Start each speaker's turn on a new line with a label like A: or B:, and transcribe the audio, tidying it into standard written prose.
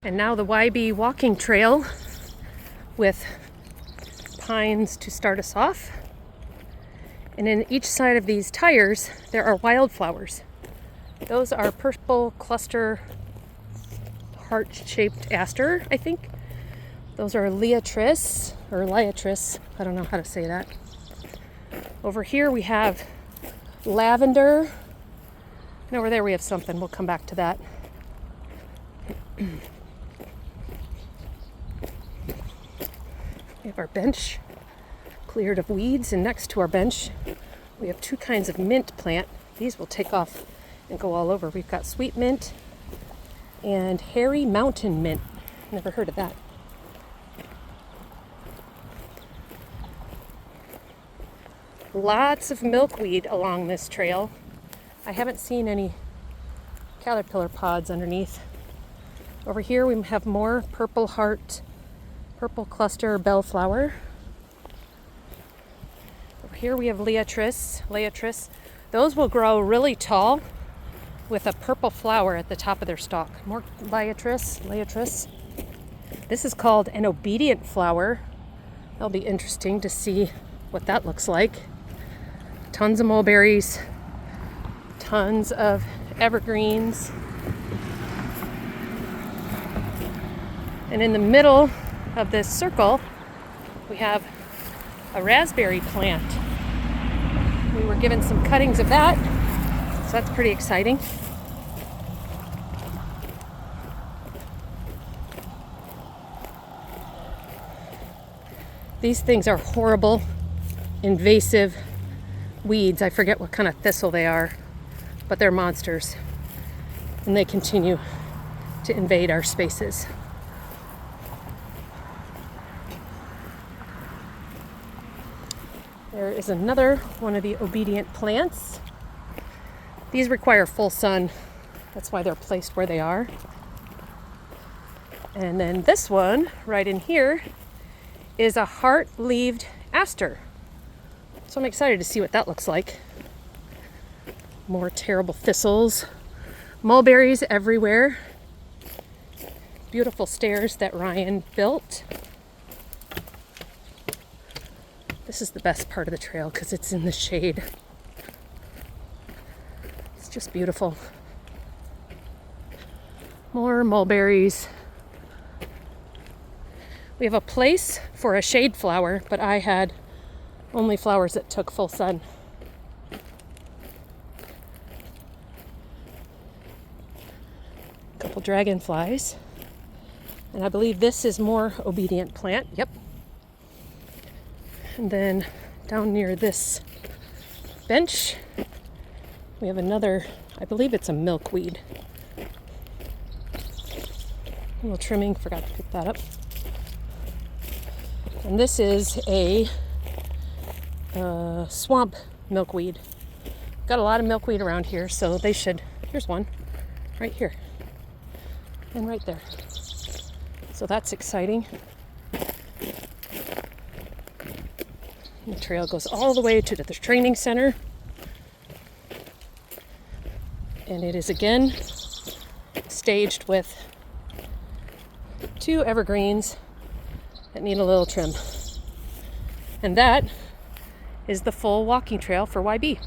A: And now the YB walking trail with pines to start us off. And in each side of these tires, there are wildflowers. Those are purple cluster heart-shaped aster, I think. Those are liatris, or liatris. I don't know how to say that. Over here we have lavender. And over there we have something. We'll come back to that. We have our bench cleared of weeds, and next to our bench we have two kinds of mint plant. These will take off and go all over. We've got sweet mint and hairy mountain mint. Never heard of that. Lots of milkweed along this trail. I haven't seen any caterpillar pods underneath. Over here we have more purple heart, purple cluster bellflower. Over here we have liatris. Those will grow really tall with a purple flower at the top of their stalk. More liatris. This is called an obedient flower. That'll be interesting to see what that looks like. Tons of mulberries, tons of evergreens. And in the middle of this circle, we have a raspberry plant. We were given some cuttings of that, so that's pretty exciting. These things are horrible, invasive weeds. I forget what kind of thistle they are, but they're monsters, and they continue to invade our spaces. There is another one of the obedient plants. These require full sun. That's why they're placed where they are. And then this one right in here is a heart-leaved aster. So I'm excited to see what that looks like. More terrible thistles. Mulberries everywhere. Beautiful stairs that Ryan built. This is the best part of the trail because it's in the shade. It's just beautiful. More mulberries. We have a place for a shade flower, but I had only flowers that took full sun. A couple dragonflies. And I believe this is more obedient plant. Yep. And then down near this bench, we have another, I believe it's a milkweed. A little trimming, forgot to pick that up. And this is a swamp milkweed. Got a lot of milkweed around here, so they should, here's one, right here, and right there. So that's exciting. The trail goes all the way to the training center. And it is again staged with two evergreens that need a little trim. And that is the full walking trail for YB.